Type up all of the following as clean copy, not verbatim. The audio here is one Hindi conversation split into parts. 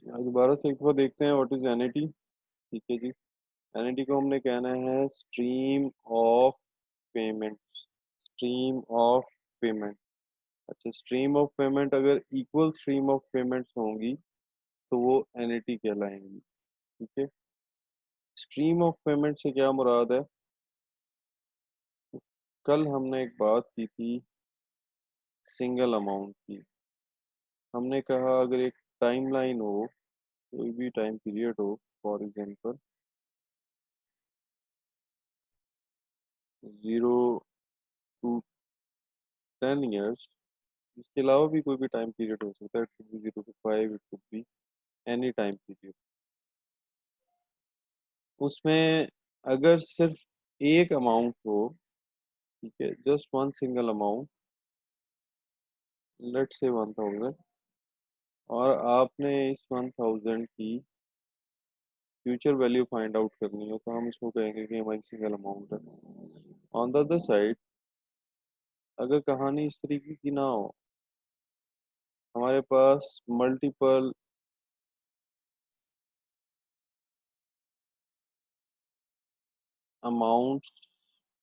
दोबारा से एक बार देखते हैं व्हाट इज एनईटी। ठीक है जी। एनईटी को हमने कहना है stream of payment. Stream of payment. अच्छा, स्ट्रीम ऑफ पेमेंट अगर इक्वल स्ट्रीम ऑफ पेमेंट्स होंगी तो वो एनईटी कहलाएंगी। ठीक है। स्ट्रीम ऑफ पेमेंट से क्या मुराद है? कल हमने एक बात की थी सिंगल अमाउंट की। हमने कहा अगर एक टाइमलाइन हो, कोई भी टाइम पीरियड हो, फॉर एग्जांपल 0 to 10 years, इसके अलावा भी कोई भी टाइम पीरियड हो सकता है। It could be 0 to 5, it could be any time period. उसमें अगर सिर्फ एक अमाउंट हो, ठीक है, just one single amount, let's say 1000, और आपने इस 1000 की फ्यूचर वैल्यू फाइंड आउट करनी हो, तो हम इसको कहेंगे कि हमारी सिंगल अमाउंट है। ऑन द अदर साइड, अगर कहानी इस तरीके की ना हो, हमारे पास मल्टीपल अमाउंट्स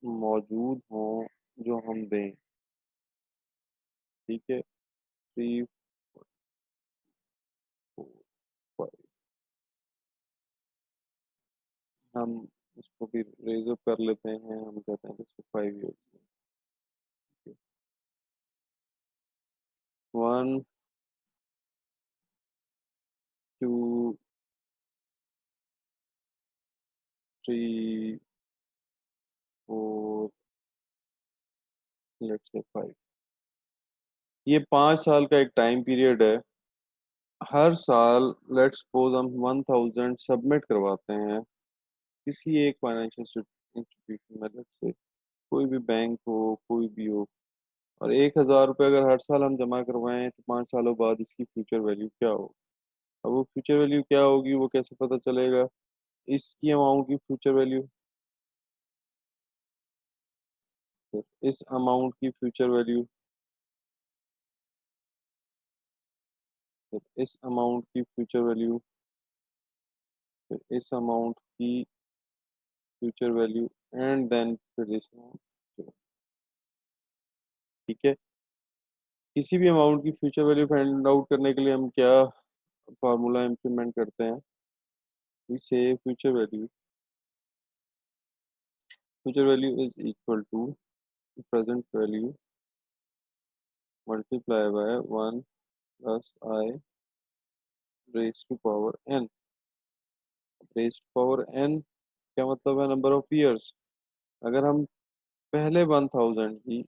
मौजूद हों जो हम दें, ठीक है, 3, 4, 5, हम इसको भी रेज अप कर लेते हैं। हम कहते हैं इसको 5 years। 1, 2, 3, 4, let's say 5। ये 5 साल का एक टाइम पीरियड है। हर साल लेट्स सपोज हम 1000 सबमिट करवाते हैं किसी एक फाइनेंशियल इंस्टीट्यूशन में, लेट्स से कोई भी बैंक हो, कोई भी हो, और 1000 रुपये अगर हर साल हम जमा करवाएं तो 5 सालों बाद इसकी फ्यूचर वैल्यू क्या हो? अब वो फ्यूचर वैल्यू क्या होगी वो कैसे पता चलेगा? इसकी अमाउंट की फ्यूचर वैल्यू, फिर इस अमाउंट की फ्यूचर वैल्यू, फिर इस अमाउंट की फ्यूचर वैल्यू, फिर इस अमाउंट की फ्यूचर वैल्यू, एंड देन फिर इस अमाउंट। ठीक है। किसी भी अमाउंट की फ्यूचर वैल्यू फाइंड आउट करने के लिए हम क्या फार्मूला इम्प्लीमेंट करते हैं? We say future value is equal to present value multiply by 1 + i raise to power n। Raise to power n क्या मतलब है? Number of years. अगर हम पहले 1000 की,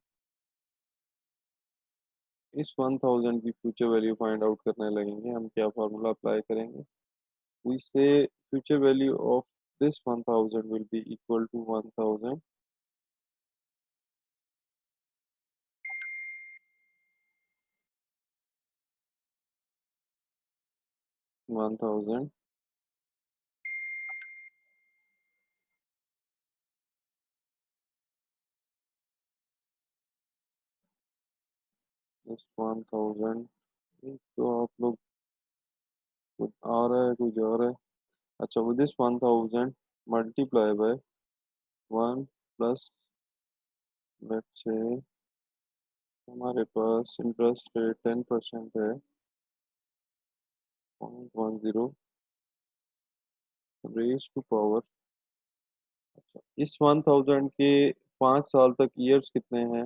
इस 1000 की फ्यूचर वैल्यू फाइंड आउट करने लगेंगे, हम क्या फार्मूला अप्लाई करेंगे? We say future value of this 1000 will be equal to 1000 1000 इस 1000। तो आप लोग, कुछ आ रहा है कुछ जा रहा है। अच्छा, with this 1000 multiply by 1 plus, let's say हमारे पास इंटरेस्ट रेट 10% है, 0.10 रेज टू पावर। अच्छा, इस 1000 के 5 साल तक ईयर्स कितने हैं?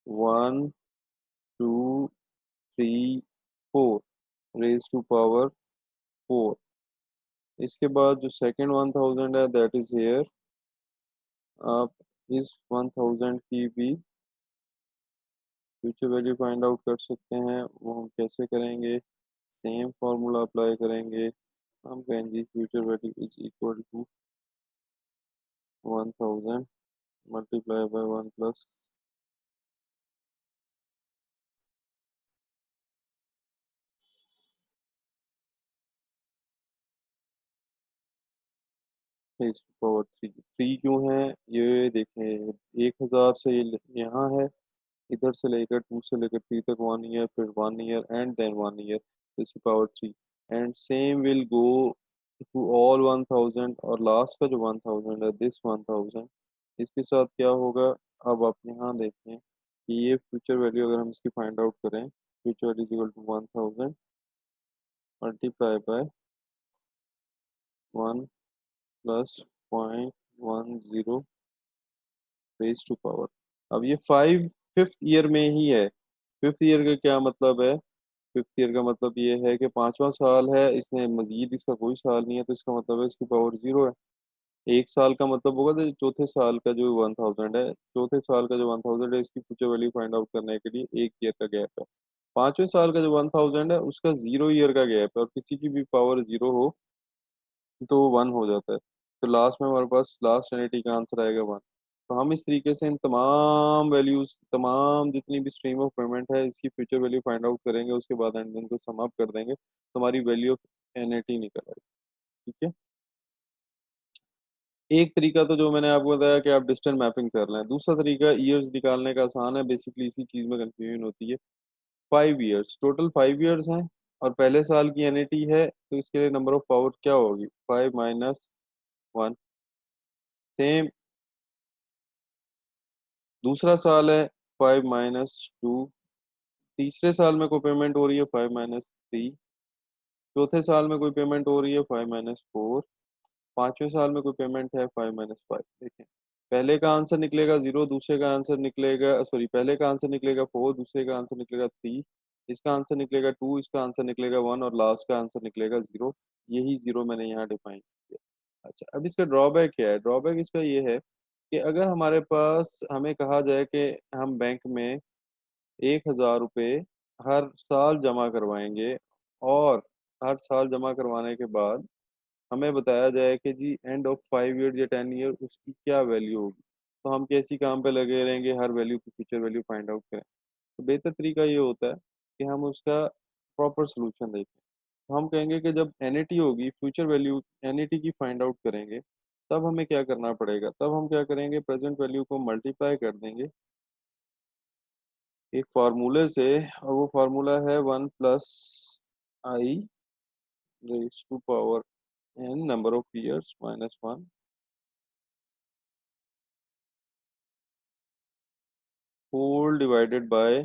1, 2, 3, 4 रेज टू पावर 4। इसके बाद जो सेकंड 1000 है दैट इज हेयर। आप इस 1000 की भी फ्यूचर वैल्यू फाइंड आउट कर सकते हैं। वो हम कैसे करेंगे? सेम फार्मूला अप्लाई करेंगे। हम कहेंगे future value is equal to 1000 multiply by 1 plus power 3। 3 क्यों है? ये देखें, 1000 से ये यहाँ है, इधर से लेकर 2 से लेकर 3 तक 1 ईयर, फिर 1 ईयर एंड देन 1 ईयर, इसकी power 3। And same will go to all 1000, और लास्ट का जो 1000 है, दिस 1000, इसके साथ क्या होगा। अब आप यहाँ देखें कि ये फ्यूचर वैल्यू अगर हम इसकी फाइंड आउट करें, future value is equal to 1000 multiply by 1 plus 0.10 raise to power. अब ये 5th ईयर में ही है। 5th ईयर का क्या मतलब है? 5th ईयर का मतलब ये है कि 5वां साल है, इसने मजीद इसका कोई साल नहीं है, तो इसका मतलब है इसकी पावर 0 है। 1 साल का मतलब होगा तो चौथे साल का जो 1000 है, चौथे साल का जो 1000 है, इसकी फ्यूचर वैल्यू फाइंड आउट करने के लिए 1 ईयर का गैप है। 5वें साल का जो 1000 है, उसका 0 ईयर का गैप है, और किसी की भी पावर 0 हो तो वो 1 हो जाता है। तो लास्ट में हमारे पास लास्ट एनिटी का आंसर आएगा 1। तो हम इस तरीके से इन तमाम वैल्यूज, तमाम जितनी भी स्ट्रीम ऑफ पेमेंट है, इसकी फ्यूचर वैल्यू फाइंड आउट करेंगे, उसके बाद एंड इनको सम अप कर देंगे, तो हमारी वैल्यू ऑफ एनएटी निकल आएगी। ठीक है। एक तरीका तो जो मैंने आपको बताया कि आप डिस्टेंस मैपिंग कर लें। दूसरा तरीका ईयर्स निकालने का आसान है, बेसिकली इसी चीज में कंफ्यूजन होती है। 5 ईयर्स, टोटल 5 ईयर्स हैं, और पहले साल की एनएटी है, तो इसके लिए नंबर ऑफ पावर क्या होगी? 5 - 1। सेम, दूसरा साल है 5 - 2। तीसरे साल में कोई पेमेंट हो रही है 5 - 3। चौथे साल में कोई पेमेंट हो रही है 5 - 4। 5वें साल में कोई पेमेंट है 5 - 5। देखें, पहले का आंसर निकलेगा 0, दूसरे का आंसर निकलेगा, सॉरी, पहले का आंसर निकलेगा 4, दूसरे का आंसर निकलेगा 3, इसका आंसर निकलेगा 2, इसका आंसर निकलेगा 1, और लास्ट का आंसर निकलेगा 0। यही 0 मैंने यहाँ डिफाइन किया। अच्छा, अब इसका ड्रॉबैक क्या है? ड्रॉबैक इसका ये है कि अगर हमारे पास, हमें कहा जाए कि हम बैंक में 1000 रुपये हर साल जमा करवाएंगे, और हर साल जमा करवाने के बाद हमें बताया जाए कि जी एंड ऑफ 5 ईयर या 10 ईयर उसकी क्या वैल्यू होगी, तो हम कैसी काम पे लगे रहेंगे हर वैल्यू की फ्यूचर वैल्यू फाइंड आउट करें। तो बेहतर तरीका ये होता है कि हम उसका प्रॉपर सोल्यूशन देखें। तो हम कहेंगे कि जब एनएटी होगी, फ्यूचर वैल्यू एनएटी की फाइंड आउट करेंगे, तब हमें क्या करना पड़ेगा? तब हम क्या करेंगे, प्रेजेंट वैल्यू को मल्टीप्लाई कर देंगे एक फार्मूले से, और वो फार्मूला है 1 + i raise to power n number of years -1 whole divided by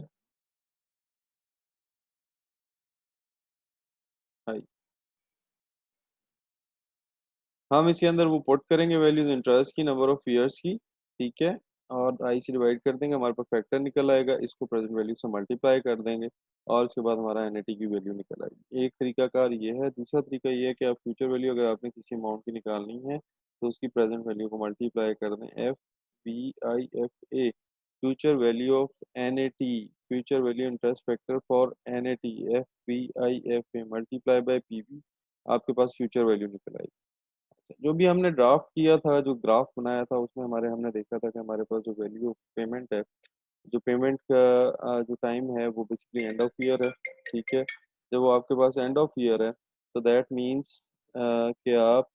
i। हम इसके अंदर वो पुट करेंगे वैल्यूज इंटरेस्ट की, नंबर ऑफ ईयर्स की। ठीक है। और आई से डिवाइड कर देंगे, हमारे पास फैक्टर निकल आएगा, इसको प्रेजेंट वैल्यू से मल्टीप्लाई कर देंगे, और उसके बाद हमारा एनएटी की वैल्यू निकल आएगी। एक तरीका कार ये है। दूसरा तरीका ये है कि आप फ्यूचर वैल्यू अगर आपने किसी अमाउंट की निकालनी है, तो उसकी प्रेजेंट वैल्यू को मल्टीप्लाई कर दें, FVIFA, future value of NAT, future value interest factor for NAT, FVIFA multiply by PV, आपके पास फ्यूचर वैल्यू निकल आएगी। जो भी हमने ड्राफ्ट किया था, जो ग्राफ बनाया था, उसमें हमारे हमने देखा था कि हमारे पास जो वैल्यू पेमेंट है, जो पेमेंट का जो टाइम है, वो बेसिकली एंड ऑफ ईयर है। ठीक है। जब वो आपके पास एंड ऑफ ईयर है, तो दैट मीन्स कि आप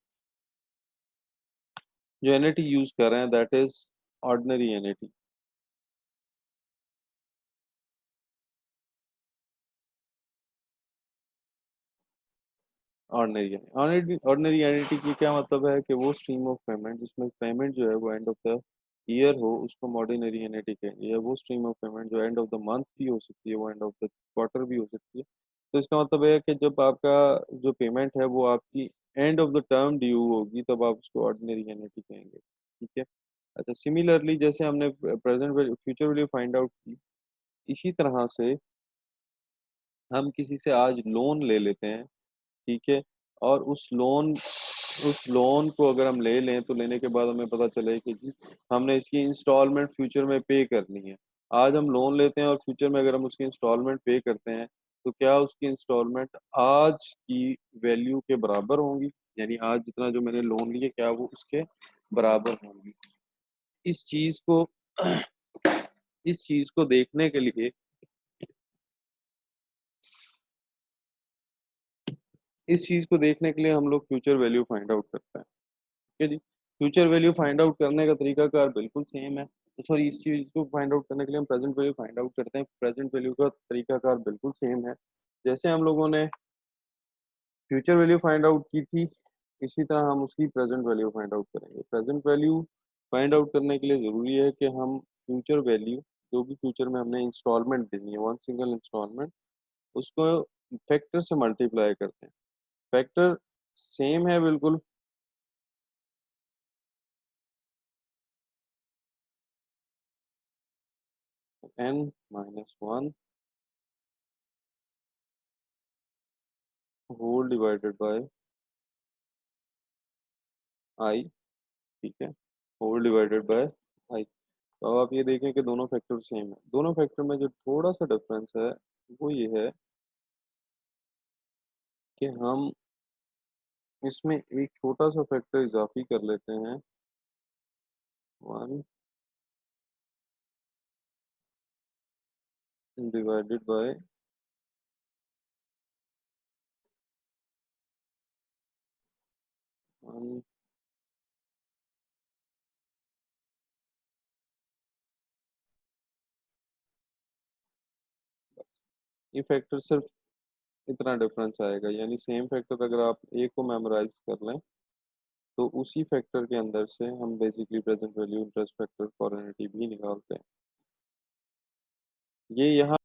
जो एनएटी यूज कर रहे हैं, that is ordinary NAT. Ordinary ordinary NET की क्या मतलब है कि वो स्ट्रीम ऑफ पेमेंट जिसमें पेमेंट जो है वो एंड ऑफ द ईयर हो, उसको हम ऑर्डिनरी एनईटी कहेंगे। या वो स्ट्रीम ऑफ पेमेंट जो एंड ऑफ द मंथ भी हो सकती है, वो एंड ऑफ द क्वार्टर भी हो सकती है। तो इसका मतलब है कि जब आपका जो पेमेंट है वो आपकी end of the term due होगी, तब आप उसको ऑर्डिनरी एनईटी कहेंगे। ठीक है। अच्छा, सिमिलरली जैसे हमने present value future value find out की, इसी तरह से हम किसी से आज लोन ले लेते हैं। ठीक है। और उस लोन को अगर हम ले लें, तो लेने के बाद हमें पता चले कि जी हमने इसकी इंस्टॉलमेंट फ्यूचर में पे करनी है। आज हम लोन लेते हैं, और फ्यूचर में अगर हम उसकी इंस्टॉलमेंट पे करते हैं, तो क्या उसकी इंस्टॉलमेंट आज की वैल्यू के बराबर होंगी? यानी आज जितना जो मैंने लोन लिया, क्या वो उसके बराबर होंगी? इस चीज को इस चीज को देखने के लिए इस चीज को देखने के लिए हम लोग फ्यूचर वैल्यू फाइंड आउट करते हैं। ठीक है जी। फ्यूचर वैल्यू फाइंड आउट करने का तरीका कार बिल्कुल सेम है। तो सॉरी, इस चीज को फाइंड आउट करने के लिए हम प्रेजेंट वैल्यू फाइंड आउट करते हैं। प्रेजेंट वैल्यू का तरीका कार बिल्कुल सेम है। जैसे हम लोगों ने फ्यूचर वैल्यू फाइंड आउट की थी, इसी तरह हम उसकी प्रेजेंट वैल्यू फाइंड आउट करेंगे। प्रेजेंट वैल्यू फाइंड आउट करने के लिए ज़रूरी है कि हम फ्यूचर वैल्यू, जो भी फ्यूचर में हमने इंस्टॉलमेंट देनी है, वन सिंगल इंस्टॉलमेंट, उसको फैक्टर से मल्टीप्लाई करते हैं। फैक्टर सेम है बिल्कुल, n minus one whole divided by I, ठीक है, होल डिवाइडेड बाय आई। तो अब आप ये देखें कि दोनों फैक्टर सेम है। दोनों फैक्टर में जो थोड़ा सा डिफरेंस है वो ये है कि हम इसमें एक छोटा सा फैक्टर इजाफी कर लेते हैं, वन डिवाइडेड बाय वन। ये फैक्टर सिर्फ इतना डिफरेंस आएगा, यानी सेम फैक्टर अगर आप एक को मेमोराइज कर लें तो उसी फैक्टर के अंदर से हम basically present value, interest factor, for annuity भी निकालते हैं। ये यहाँ